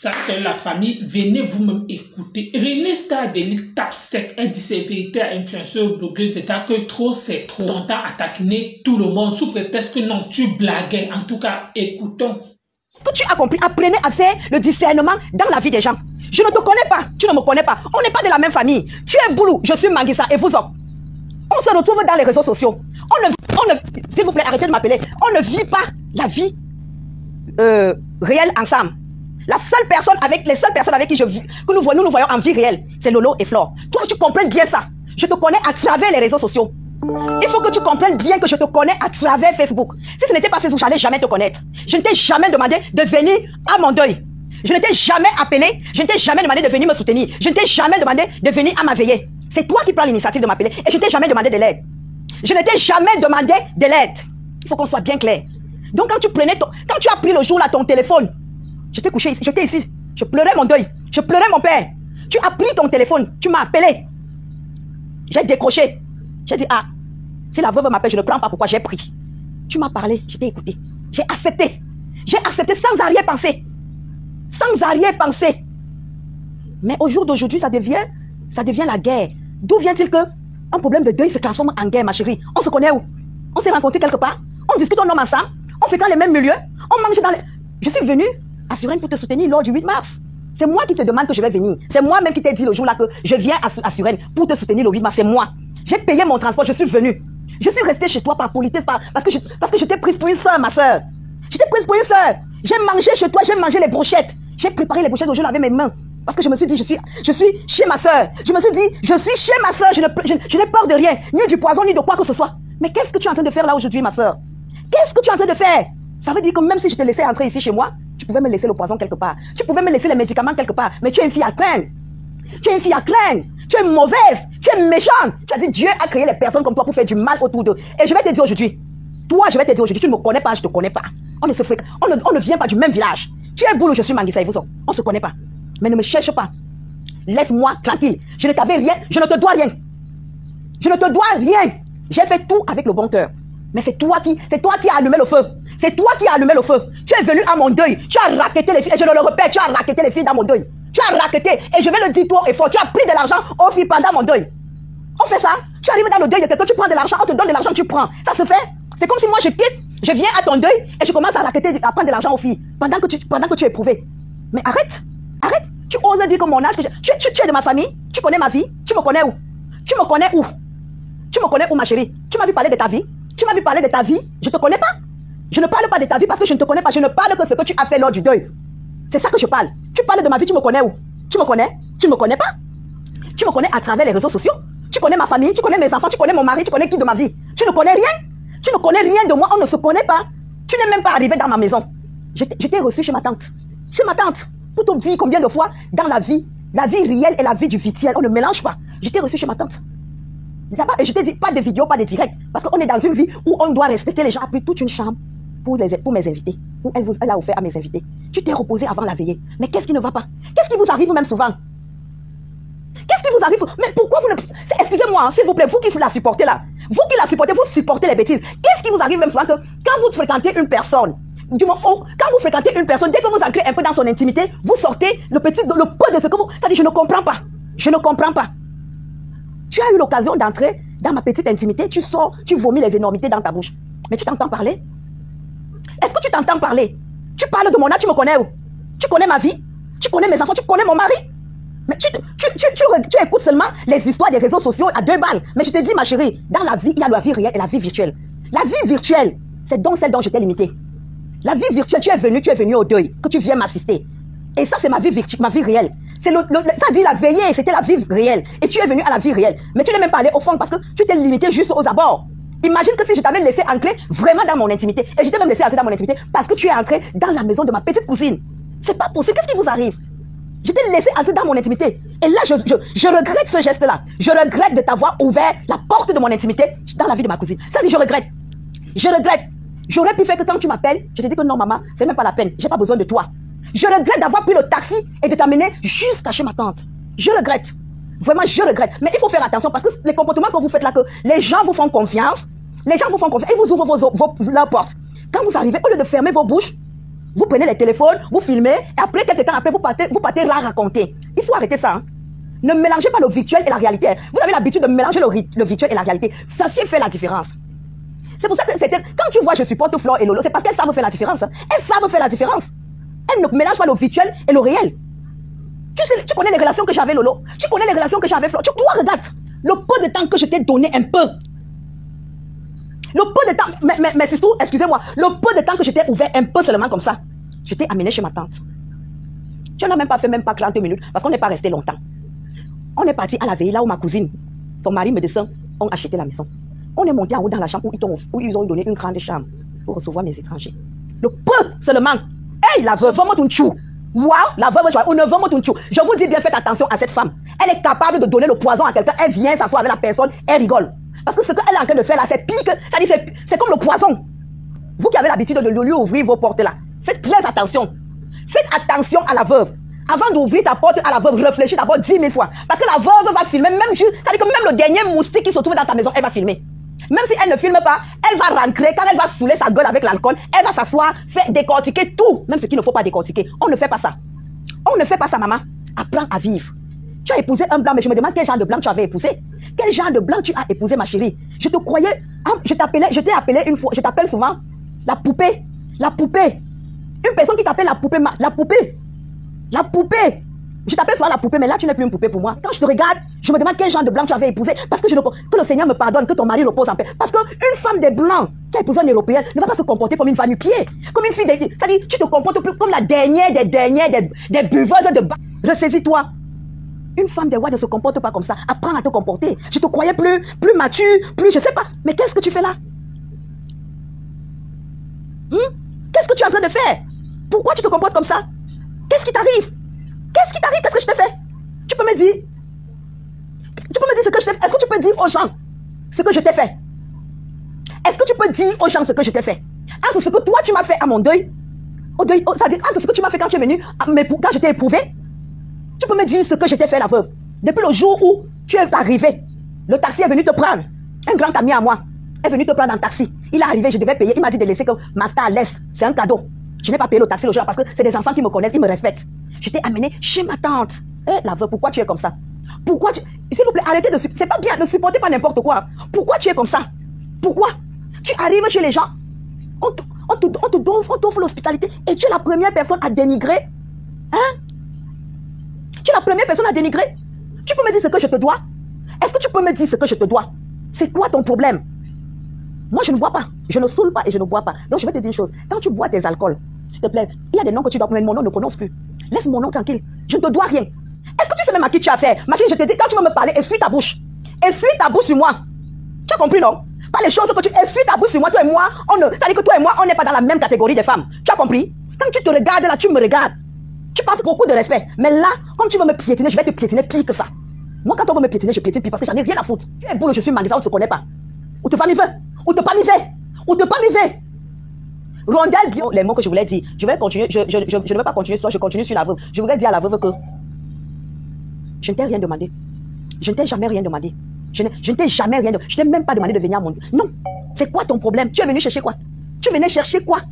Ça, c'est la famille. Venez vous-même écouter. René Star Daily tape sec. Elle dit c'est vérité, influenceur, blogueuse, c'est que trop, c'est trop. Ton temps à taquiner tout le monde sous prétexte que non, tu blaguais. En tout cas, écoutons. Que tu as compris, apprenez à faire le discernement dans la vie des gens. Je ne te connais pas, tu ne me connais pas. On n'est pas de la même famille. Tu es Boulou, je suis Manguissa et vous autres. On se retrouve dans les réseaux sociaux. S'il vous plaît, arrêtez de m'appeler. On ne vit pas la vie réelle ensemble. Les seules personnes avec qui nous voyons en vie réelle, c'est Lolo et Flore. Toi, tu comprends bien ça. Je te connais à travers les réseaux sociaux. Il faut que tu comprennes bien que je te connais à travers Facebook. Si ce n'était pas Facebook, je n'allais jamais te connaître. Je ne t'ai jamais demandé de venir à mon deuil. Je ne t'ai jamais appelé. Je ne t'ai jamais demandé de venir me soutenir. Je ne t'ai jamais demandé de venir à ma veillée. C'est toi qui prends l'initiative de m'appeler et je ne t'ai jamais demandé de l'aide. Je ne t'ai jamais demandé de l'aide. Il faut qu'on soit bien clair. Donc quand tu as pris le jour là ton téléphone, j'étais couché ici, j'étais ici, je pleurais mon deuil, je pleurais mon père. Tu as pris ton téléphone, tu m'as appelé. J'ai décroché. J'ai dit, ah, si la veuve m'appelle, je ne prends pas pourquoi j'ai pris. Tu m'as parlé, je t'ai écouté. J'ai accepté. J'ai accepté sans arrière-pensée. Sans arrière-pensée. Mais au jour d'aujourd'hui, ça devient la guerre. D'où vient-il que un problème de deuil se transforme en guerre, ma chérie? On se connaît où? On s'est rencontrés quelque part? On discute en homme ensemble? On fréquente les mêmes milieux? On mange dans les... Je suis venue à Suresnes pour te soutenir lors du 8 mars. C'est moi qui te demande que je vais venir. C'est moi-même qui t'ai dit le jour là que je viens à Suresnes pour te soutenir le 8 mars. C'est moi. J'ai payé mon transport, je suis venue. Je suis restée chez toi par politesse, parce que je t'ai prise pour une soeur, ma soeur. Je t'ai prise pour une soeur. J'ai mangé chez toi, j'ai mangé les brochettes. J'ai préparé les brochettes où je lavais mes mains. Parce que je me suis dit, je suis chez ma soeur. Je me suis dit, je suis chez ma soeur. Je n'ai peur de rien, ni du poison, ni de quoi que ce soit. Mais qu'est-ce que tu es en train de faire là aujourd'hui, ma soeur? Qu'est-ce que tu es en train de faire? Ça veut dire que même si je te laissais entrer ici chez moi, tu pouvais me laisser le poison quelque part. Tu pouvais me laisser les médicaments quelque part. Mais tu es une fille à craindre. Tu es une fille à craindre. Tu es mauvaise. Tu es méchante. Tu as dit, Dieu a créé les personnes comme toi pour faire du mal autour d'eux. Et je vais te dire aujourd'hui, toi, je vais te dire aujourd'hui, tu ne me connais pas, je ne te connais pas. On ne vient pas du même village. Tu es Boulou, je suis Manguissa et vous autres. On ne se connaît pas. Mais ne me cherche pas. Laisse-moi tranquille. Je ne t'avais rien. Je ne te dois rien. Je ne te dois rien. J'ai fait tout avec le bon cœur. Mais c'est toi qui as allumé le feu. C'est toi qui as allumé le feu. Tu es venu à mon deuil. Tu as raquetté les filles. Et je le répète, tu as raquetté les filles dans mon deuil. Tu as raquetté. Et je vais le dire toi et fort. Tu as pris de l'argent aux filles pendant mon deuil. On fait ça. Tu arrives dans le deuil de quelqu'un, tu prends de l'argent, on te donne de l'argent, tu prends. Ça se fait. C'est comme si moi je quitte, je viens à ton deuil et je commence à raqueter, à prendre de l'argent aux filles. Pendant que tu es éprouvé. Mais arrête. Arrête. Tu oses dire que mon âge, tu es de ma famille, tu connais ma vie, tu me connais où? Tu me connais où? Tu me connais où, ma chérie? Tu m'as vu parler de ta vie? Tu m'as vu parler de ta vie? Je te connais pas? Je ne parle pas de ta vie parce que je ne te connais pas. Je ne parle que ce que tu as fait lors du deuil. C'est ça que je parle. Tu parles de ma vie, tu me connais où? Tu me connais? Tu ne me connais pas? Tu me connais à travers les réseaux sociaux. Tu connais ma famille, tu connais mes enfants, tu connais mon mari, tu connais qui de ma vie? Tu ne connais rien? Tu ne connais rien de moi, on ne se connaît pas. Tu n'es même pas arrivé dans ma maison. Je t'ai reçu chez ma tante. Chez ma tante. Pour te dire combien de fois dans la vie réelle et la vie du virtuel, on ne mélange pas. Je t'ai reçu chez ma tante. Et je t'ai dit, pas de vidéo, pas de direct. Parce qu'on est dans une vie où on doit respecter les gens. A pris toute une chambre pour mes invités. Où elle a offert à mes invités. Tu t'es reposé avant la veillée. Mais qu'est-ce qui ne va pas? Qu'est-ce qui vous arrive même souvent? Qu'est-ce qui vous arrive? Mais pourquoi vous ne... Excusez-moi, hein, s'il vous plaît, vous qui la supportez là. Vous qui la supportez, vous supportez les bêtises. Qu'est-ce qui vous arrive même souvent que quand vous fréquentez une personne, du moment où, quand vous fréquentez une personne, dès que vous entrez un peu dans son intimité, vous sortez le peu de ce que vous... C'est-à-dire, je ne comprends pas. Je ne comprends pas. Tu as eu l'occasion d'entrer dans ma petite intimité, tu sors, tu vomis les énormités dans ta bouche. Mais tu t'entends parler? Est-ce que tu t'entends parler? Tu parles de mon âge, tu me connais où? Tu connais ma vie? Tu connais mes enfants? Tu connais mon mari? Mais tu écoutes seulement les histoires des réseaux sociaux à 2 balles. Mais je te dis, ma chérie, dans la vie, il y a la vie réelle et la vie virtuelle. La vie virtuelle, c'est donc celle dont je t'ai limitée. La vie virtuelle, tu es venu au deuil, que tu viens m'assister. Et ça, c'est ma vie réelle. Ça dit la veillée, c'était la vie réelle. Et tu es venu à la vie réelle. Mais tu n'es même pas allé au fond parce que tu t'es limité juste aux abords. Imagine que si je t'avais laissé entrer vraiment dans mon intimité, et je t'ai même laissé entrer dans mon intimité parce que tu es entré dans la maison de ma petite cousine. C'est pas possible. Qu'est-ce qui vous arrive? Je t'ai laissé entrer dans mon intimité. Et là, je regrette ce geste-là. Je regrette de t'avoir ouvert la porte de mon intimité dans la vie de ma cousine. Ça dit, je regrette. Je regrette. J'aurais pu faire que quand tu m'appelles, je te dis que non, maman, c'est même pas la peine. J'ai pas besoin de toi. Je regrette d'avoir pris le taxi et de t'amener jusqu'à chez ma tante. Je regrette. Vraiment, je regrette. Mais il faut faire attention parce que les comportements que vous faites là, que les gens vous font confiance, les gens vous font confiance et vous ouvrent leurs portes. Quand vous arrivez, au lieu de fermer vos bouches, Vous prenez les téléphones, vous filmez, et après, quelques temps après, vous partez là raconter. Il faut arrêter ça. Hein. Ne mélangez pas le virtuel et la réalité. Vous avez l'habitude de mélanger le virtuel et la réalité. Ça fait la différence. C'est pour ça que quand tu vois je supporte Flore et Lolo, c'est parce qu'elles savent faire la différence. Hein. Elles savent faire la différence. Elles ne mélangent pas le virtuel et le réel. Tu connais les relations que j'avais, Lolo. Tu connais les relations que j'avais, Flore. Toi, regarde. Le peu de temps que je t'ai donné un peu. Le peu de temps, mais c'est tout, excusez-moi. Le peu de temps que je t'ai ouvert un peu seulement comme ça. Je t'ai amené chez ma tante. Tu n'as même pas fait 40 minutes parce qu'on n'est pas resté longtemps. On est parti à la veille là où ma cousine, son mari médecin, ont acheté la maison. On est monté en haut dans la chambre où ils ont donné une grande chambre pour recevoir mes étrangers. Le peu seulement. Hey, la veuve, va-moi ton chou. Waouh, la veuve, ou ne va-moi ton chou. Je vous dis bien, faites attention à cette femme. Elle est capable de donner le poison à quelqu'un. Elle vient s'asseoir avec la personne, elle rigole. Parce que ce qu'elle est en train de faire là, c'est pique. C'est comme le poison. Vous qui avez l'habitude de lui ouvrir vos portes là, faites très attention. Faites attention à la veuve. Avant d'ouvrir ta porte à la veuve, réfléchis d'abord 10 000 fois. Parce que la veuve va filmer, c'est-à-dire que même le dernier moustique qui se trouve dans ta maison, elle va filmer. Même si elle ne filme pas, elle va rentrer, quand elle va saouler sa gueule avec l'alcool, elle va s'asseoir, faire décortiquer tout, même ce qu'il ne faut pas décortiquer. On ne fait pas ça. On ne fait pas ça, maman. Apprends à vivre. Tu as épousé un blanc, mais je me demande quel genre de blanc tu avais épousé. Quel genre de blanc tu as épousé, ma chérie? Je te croyais, je t'ai appelé une fois, je t'appelle souvent la poupée. La poupée. Une personne qui t'appelle la poupée, la poupée. La poupée. Je t'appelle souvent la poupée, mais là tu n'es plus une poupée pour moi. Quand je te regarde, je me demande quel genre de blanc tu avais épousé. Parce que que le Seigneur me pardonne, que ton mari repose en paix. Parce qu'une femme des blancs qui a épousé un Européen ne va pas se comporter comme une femme pied. Comme une fille c'est-à-dire, tu te comportes plus comme la dernière des buveuses de bas. Ressaisis-toi. Une femme des rois ne se comporte pas comme ça. Apprends à te comporter. Je te croyais plus mature, plus je sais pas. Mais qu'est-ce que tu fais là? Qu'est-ce que tu es en train de faire? Pourquoi tu te comportes comme ça? Qu'est-ce qui t'arrive? Qu'est-ce qui t'arrive? Qu'est-ce que je t'ai fait? Tu peux me dire? Tu peux me dire ce que je t'ai fait? Est-ce que tu peux dire aux gens ce que je t'ai fait? Est-ce que tu peux dire aux gens ce que je t'ai fait? Entre ce que toi tu m'as fait à mon deuil, c'est-à-dire entre ce que tu m'as fait quand tu es venu, quand je t'ai éprouvé, tu peux me dire ce que je t'ai fait, la veuve. Depuis le jour où tu es arrivé, le taxi est venu te prendre. Un grand ami à moi est venu te prendre en taxi. Il est arrivé, je devais payer. Il m'a dit de laisser que Master laisse. C'est un cadeau. Je n'ai pas payé le taxi le jour parce que c'est des enfants qui me connaissent, ils me respectent. Je t'ai amené chez ma tante. La veuve, pourquoi tu es comme ça? Pourquoi tu... S'il vous plaît, arrêtez de... C'est pas bien, ne supportez pas n'importe quoi. Pourquoi tu es comme ça? Pourquoi? Tu arrives chez les gens, on t'offre l'hospitalité et tu es la première personne à dénigrer. Hein? Tu es la première personne à dénigrer. Tu peux me dire ce que je te dois? Est-ce que tu peux me dire ce que je te dois? C'est quoi ton problème? Moi, je ne bois pas. Je ne saoule pas et je ne bois pas. Donc, je vais te dire une chose. Quand tu bois des alcools, s'il te plaît, il y a des noms que tu dois prononcer. Mon nom ne prononce plus. Laisse mon nom tranquille. Je ne te dois rien. Est-ce que tu sais même à qui tu as affaire? Ma chérie, je te dis, quand tu veux me parler, essuie ta bouche. Essuie ta bouche sur moi. Tu as compris, non? Pas les choses que tu essuies ta bouche sur moi. Toi et moi, c'est-à-dire que toi et moi, on n'est pas dans la même catégorie de femmes. Tu as compris? Quand tu te regardes là, tu me regardes. Tu passes beaucoup de respect. Mais là, comme tu veux me piétiner, je vais te piétiner pire que ça. Moi, quand on veut me piétiner, je piétine pire parce que j'en ai rien à foutre. Tu es beau, je suis magnifique, on ne se connaît pas. Ou te pas m'y fait. Ou te pas m'y fait. Ou te pas m'y fait. Rondelle, bio, les mots que je voulais dire. Je vais continuer, je ne vais pas continuer sur toi, je continue sur la veuve. Je voudrais dire à la veuve que je ne t'ai rien demandé. Je ne t'ai jamais rien demandé. Je ne t'ai jamais rien demandé. Je ne t'ai même pas demandé de venir à mon... Non. C'est quoi ton problème? Tu es venu chercher quoi? Tu venais chercher quoi?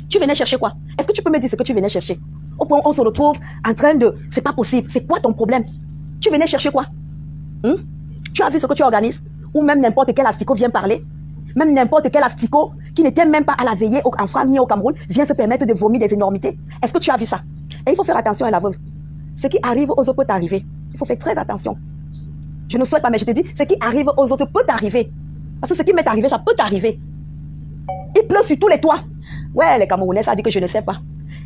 Tu venais chercher quoi? Est-ce que tu peux me dire ce que tu venais chercher? Au point où on se retrouve en train de... C'est pas possible. C'est quoi ton problème? Tu venais chercher quoi? Tu as vu ce que tu organises? Ou même n'importe quel asticot vient parler? Même n'importe quel asticot qui n'était même pas à la veillée en France ni au Cameroun vient se permettre de vomir des énormités. Est-ce que tu as vu ça? Et il faut faire attention à la veuve. Ce qui arrive aux autres peut t'arriver. Il faut faire très attention. Je ne souhaite pas, mais je te dis, ce qui arrive aux autres peut t'arriver. Parce que ce qui m'est arrivé, ça peut t'arriver. Il pleut sur tous les toits. Ouais, les Camerounais, ça dit que je ne sais pas.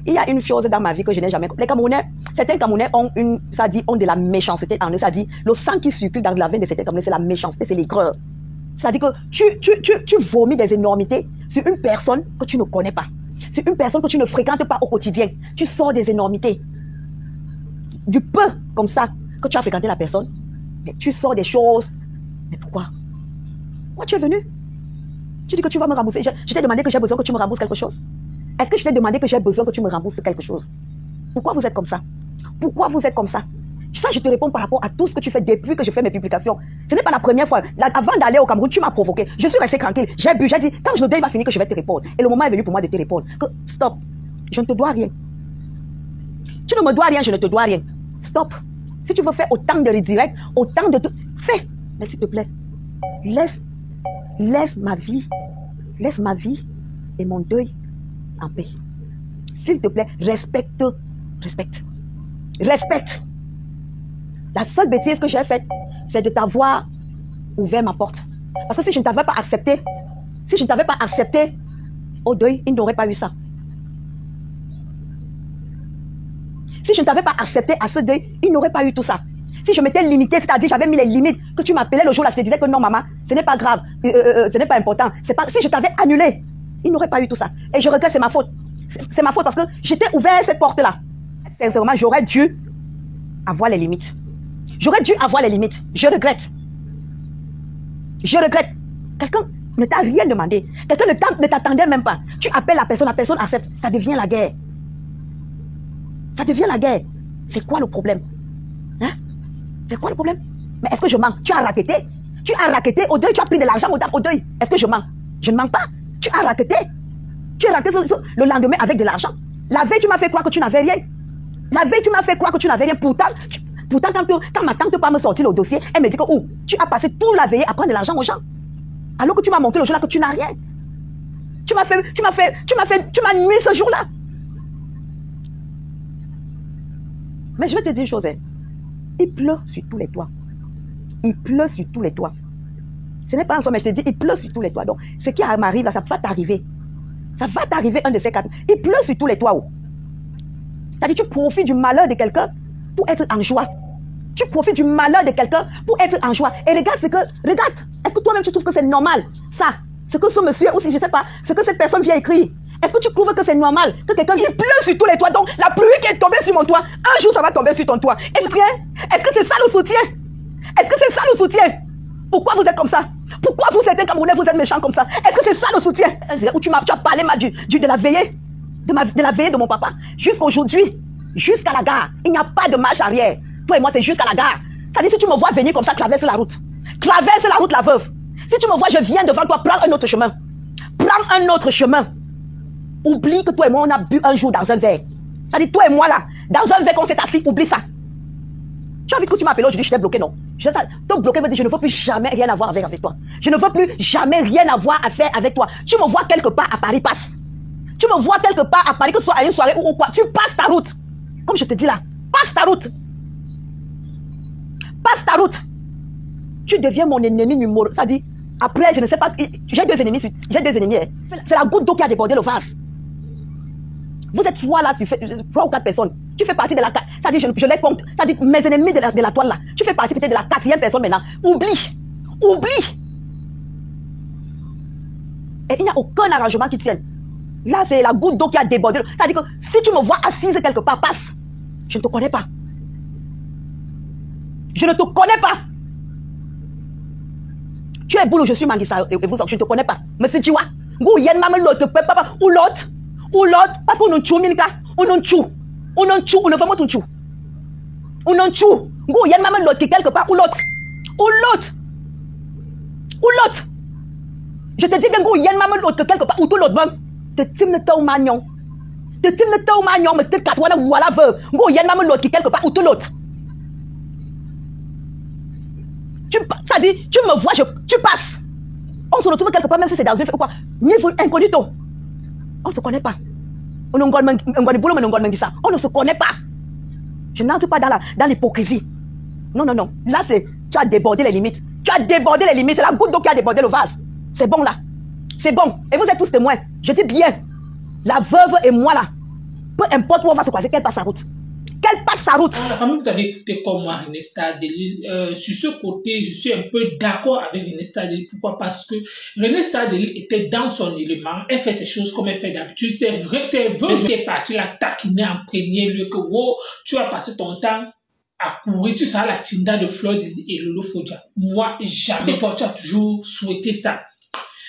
Il y a une chose dans ma vie que je n'ai jamais... Les Camerounais, certains Camerounais ont ont de la méchanceté en eux. Ça dit, le sang qui circule dans la veine de certains Camerounais, c'est la méchanceté, c'est l'aigreur. C'est-à-dire que tu vomis des énormités sur une personne que tu ne connais pas. Sur une personne que tu ne fréquentes pas au quotidien. Tu sors des énormités. Du peu comme ça que tu as fréquenté la personne. Mais tu sors des choses. Mais pourquoi? Pourquoi tu es venu? Tu dis que tu vas me rembourser. Je t'ai demandé que j'ai besoin que tu me rembourses quelque chose. Est-ce que je t'ai demandé que j'ai besoin que tu me rembourses quelque chose? Pourquoi vous êtes comme ça? Pourquoi vous êtes comme ça? Ça, je te réponds par rapport à tout ce que tu fais depuis que je fais mes publications. Ce n'est pas la première fois. Avant d'aller au Cameroun, tu m'as provoqué. Je suis resté tranquille. J'ai bu, j'ai dit, quand le deuil va finir, que je vais te répondre. Et le moment est venu pour moi de te répondre. Que, stop. Je ne te dois rien. Tu ne me dois rien, je ne te dois rien. Stop. Si tu veux faire autant de redirects, autant de tout, fais. Mais s'il te plaît, laisse ma vie et mon deuil en paix. S'il te plaît, respecte. La seule bêtise que j'ai faite, c'est de t'avoir ouvert ma porte. Parce que si je ne t'avais pas accepté, au deuil, il n'aurait pas eu ça. Si je ne t'avais pas accepté à ce deuil, il n'aurait pas eu tout ça. Si je m'étais limitée, c'est-à-dire j'avais mis les limites, que tu m'appelais le jour là, je te disais que non maman, ce n'est pas grave, ce n'est pas important. Si je t'avais annulé, il n'aurait pas eu tout ça. Et je regrette, c'est ma faute. C'est ma faute parce que j'étais ouvert cette porte-là. Sincèrement, j'aurais dû avoir les limites. Je regrette. Quelqu'un ne t'a rien demandé. Quelqu'un ne t'attendait même pas. Tu appelles la personne accepte. Ça devient la guerre. C'est quoi le problème? Hein? C'est quoi le problème? Mais est-ce que je mens? Tu as raquetté au deuil, tu as pris de l'argent au deuil. Est-ce que je mens? Je ne mens pas. Tu as raquetté le lendemain avec de l'argent. La veille, tu m'as fait croire que tu n'avais rien. Pourtant, quand ma tante pas me sortir le dossier, elle me dit que tu as passé toute la veille à prendre de l'argent aux gens. Alors que tu m'as montré le jour là que tu n'as rien. Tu m'as nuit ce jour-là. Mais je vais te dire une chose. Il pleut sur tous les toits. Ce n'est pas un soir, mais je te dis, il pleut sur tous les toits. Donc, ce qui m'arrive là, ça va t'arriver. Un de ces quatre. Il pleut sur tous les toits. C'est-à-dire, tu profites du malheur de quelqu'un pour être en joie. Et regarde, est-ce que toi-même tu trouves que c'est normal, ça? Ce que ce monsieur, ou si je ne sais pas, ce que cette personne vient écrire. Est-ce que tu trouves que c'est normal que quelqu'un qui pleut sur tous les toits, donc la pluie qui est tombée sur mon toit, un jour ça va tomber sur ton toit. Est-ce que c'est ça le soutien? Pourquoi vous êtes comme ça? Pourquoi vous êtes un Camerounais, vous êtes méchants comme ça? Est-ce que c'est ça le soutien? Où tu as parlé de la veillée, de mon papa. Jusqu'aujourd'hui, jusqu'à la gare, il n'y a pas de marche arrière. Toi et moi, c'est jusqu'à la gare. Ça dit, si tu me vois venir comme ça, traverse la route, la veuve. Si tu me vois, je viens devant toi, prends un autre chemin. Oublie que toi et moi, on a bu un jour dans un verre. Ça dit, toi et moi là, dans un verre qu'on s'est assis, oublie ça. Tu as envie que tu m'appelles aujourd'hui, je t'ai bloqué, non? Te bloquer veut dire, je ne veux plus jamais rien avoir avec toi. Je ne veux plus jamais rien avoir à faire avec toi. Tu me vois quelque part à Paris, passe. Tu me vois quelque part à Paris, que ce soit à une soirée ou quoi, tu passes ta route. Comme je te dis là, passe ta route. Tu deviens mon ennemi numéro. Ça dit, après, je ne sais pas, j'ai deux ennemis. C'est la goutte d'eau qui a débordé le vase. Vous êtes 3 là, 3 ou 4 personnes. Tu fais partie de la 4. Ça dit, je les compte. Ça dit, mes ennemis de la toile là. Tu fais partie peut-être de la 4e personne maintenant. Oublie. Et il n'y a aucun arrangement qui tienne. Là, c'est la goutte d'eau qui a débordé. Ça dit que si tu me vois assise quelque part, passe. Je ne te connais pas. Tu es boulot, je suis Manguissa et vous, je ne te connais pas. Mais si tu vois, ou l'autre, parce qu'on ne tue, on ne fait pas tout. On ne tue. Ou y a même l'autre qui quelque part, ou l'autre. Je te dis que y a même l'autre quelque part, ou tout l'autre même. Te timne tau magnon, mais te quatre ou à la veuve. Y a même l'autre qui quelque part, ou tout l'autre. Ça dit, tu me vois, tu passes. On se retrouve quelque part, même si c'est dans une... quoi, niveau incognito. On ne se connaît pas. On ne se connaît pas. Je n'entre pas dans l'hypocrisie. Non. Là, tu as débordé les limites. C'est la goutte d'eau qui a débordé le vase. C'est bon là. C'est bon. Et vous êtes tous témoins. Je dis bien. La veuve et moi là. Peu importe où on va se croiser, qu'elle passe sa route. La famille, vous avez écouté comme moi, René Star Delille. Sur ce côté, je suis un peu d'accord avec René Star Delille. Pourquoi? Parce que René Star Delille était dans son élément. Elle fait ses choses comme elle fait d'habitude. C'est vrai que c'est vrai qui est parti la taquiner en premier lieu que tu as passé ton temps à courir. Tu seras la Tinda de Floyd et Lolo Fodja. Moi, jamais. Tu as toujours souhaité ça.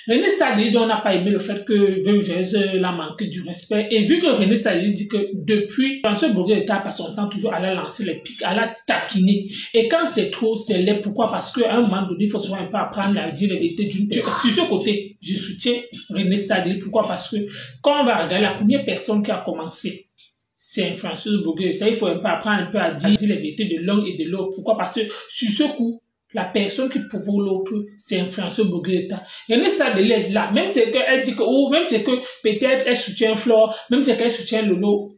René Stadeli, on n'a pas aimé le fait que Veuve Joyeuse l'a manqué du respect. Et vu que René Stadeli dit que depuis, François Bourguet-État passe son temps toujours à la lancer les pics, à la taquiner. Et quand c'est trop, c'est laid. Pourquoi? Parce qu'à un moment donné, il faut souvent un peu apprendre à dire les vérités d'une personne. Sur ce côté, je soutiens René Stadeli. Pourquoi? Parce que quand on va regarder la première personne qui a commencé, c'est influenceuse Bourguet-État. Il faut un peu apprendre un peu à dire les vérités de l'un et de l'autre. Pourquoi? Parce que sur ce coup, la personne qui provoque l'autre, c'est influenceuse Bourguet-État. René Stadeli est là. Même si elle dit que, ou même si que peut-être elle soutient Flore, même si qu'elle soutient Lolo.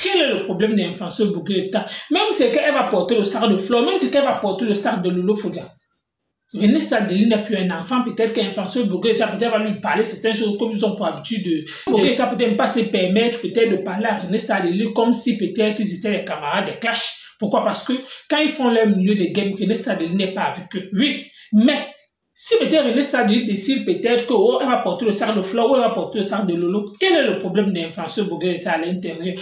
Quel est le problème des influenceurs Bourguet-État? Même si qu'elle va porter le sac de Flore, même si qu'elle va porter le sac de Lolo Fodia. René Stadeli n'est plus un enfant, peut-être qu'un influenceur Bourguet-État peut-être va lui parler certaines choses comme ils ont pour habitude de... Bourguet-État peut-être pas se permettre peut-être de parler à René Stadeli comme si peut-être ils étaient les camarades des clashs. Pourquoi? Parce que quand ils font leur milieu de game, René Stadeli n'est pas avec eux. Oui, mais si peut-être René Stadeli décide peut-être que elle va porter le sac de Flore ou elle va porter le sac de Lolo, quel est le problème des influenceurs Bourguet-État à l'intérieur?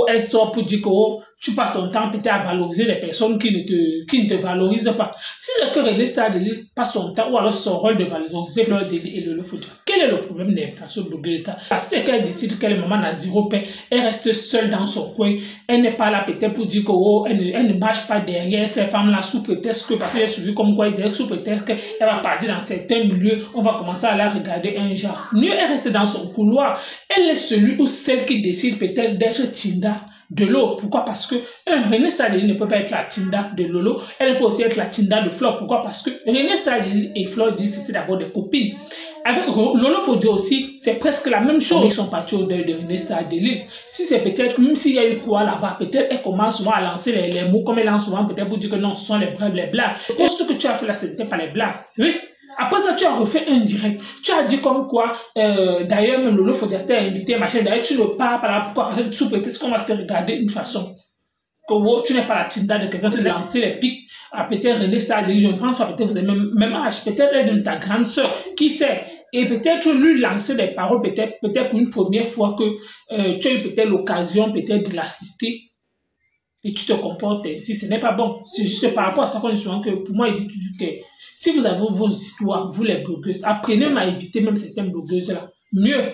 Elle sort pour dire que tu passes ton temps peut-être à valoriser les personnes qui ne te valorisent pas. Si que René Stadeli passe son temps ou alors son rôle de valoriser Fleur Délit et Lolo Fodia, quel est le problème des influenceurs Bourguet-État? Parce qu'elle décide qu'elle est maman n'a zéro paix, elle reste seule dans son coin, elle n'est pas là peut-être pour dire qu'elle ne marche pas derrière ces femmes-là sous prétexte que, parce qu'elle est suivie comme quoi, sous prétexte qu'elle va partir dans certains milieux, on va commencer à la regarder un genre. Mieux elle reste dans son couloir, elle est celui ou celle qui décide peut-être d'être Tinda de l'eau. Pourquoi? Parce que René Stadeli ne peut pas être la Tinda de Lolo, elle peut aussi être la Tinda de Flore. Pourquoi? Parce que René Stadeli et Flore Délit c'était d'abord des copines. Avec Lolo Fodia aussi, c'est presque la même chose. Ils sont partis au deuil de René Stadeli. Si c'est peut-être, même s'il y a eu quoi là-bas, peut-être elle commence souvent à lancer les mots comme elle lance souvent, peut-être vous dire que non, ce sont les brèves, les blagues. Et ce que tu as fait là, ce n'était pas les blagues. Oui. Après ça, tu as refait un direct. Tu as dit comme quoi, d'ailleurs, même Lolo Fodia t'a invité, machin. D'ailleurs, tu ne parles pas là. Pourquoi? Parce que sous prétexte qu'on va te regarder d'une façon. Que tu n'es pas la Tinda de quelqu'un qui lancer les pics à peut-être René Stadeli. Je pense pas, peut-être vous avez même âge. Peut-être elle est de ta grande sœur. Qui sait? Et peut-être lui lancer des paroles, peut-être pour une première fois que tu as eu peut-être l'occasion peut-être de l'assister. Et tu te comportes ainsi, ce n'est pas bon. C'est juste par rapport à ça qu'on dit souvent que, pour moi, il dit toujours que si vous avez vos histoires, vous les blogueuses, apprenez à éviter même certaines blogueuses-là. Mieux,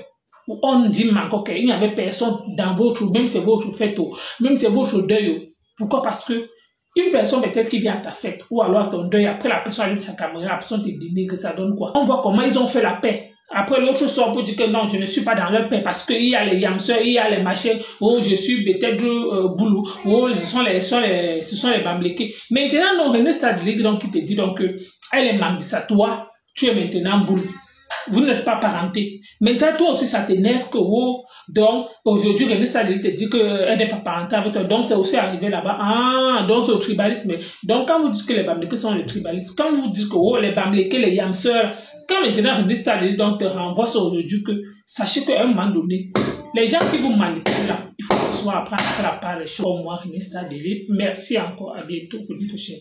on dit encore qu'il n'y avait personne dans votre, même c'est votre fête, même c'est votre deuil. Pourquoi? Parce que une personne peut-être qui vient à ta fête, ou alors à ton deuil, après la personne allume sa caméra, la personne te dit que ça donne quoi? On voit comment ils ont fait la paix. Après, l'autre sort pour dire que non, je ne suis pas dans leur paix parce qu'il y a les yamseurs, il y a les machins, oh, je suis peut-être boulou, oh, ce sont les bamblekés. Maintenant, non, René Stadeli, donc, qui te dit donc que elle est Mangissa, toi, tu es maintenant boulou. Vous n'êtes pas parenté. Maintenant, toi aussi, ça t'énerve que, oh, donc, aujourd'hui, René Stadeli te dit qu'elle n'est pas parentée avec toi. Donc, c'est aussi arrivé là-bas. Ah, donc, c'est au tribalisme. Donc, quand vous dites que les bamblekés sont les tribalistes, quand vous dites que, oh, les bamblekés, les yamseurs, quand maintenant René Stadeli donc te renvoie sur aujourd'hui que, sachez qu'à un moment donné, les gens qui vous manipulent là, il faut que ce soit apprendre à faire la part des choses. Moi, René Stadeli, merci encore. À bientôt pour une prochaine.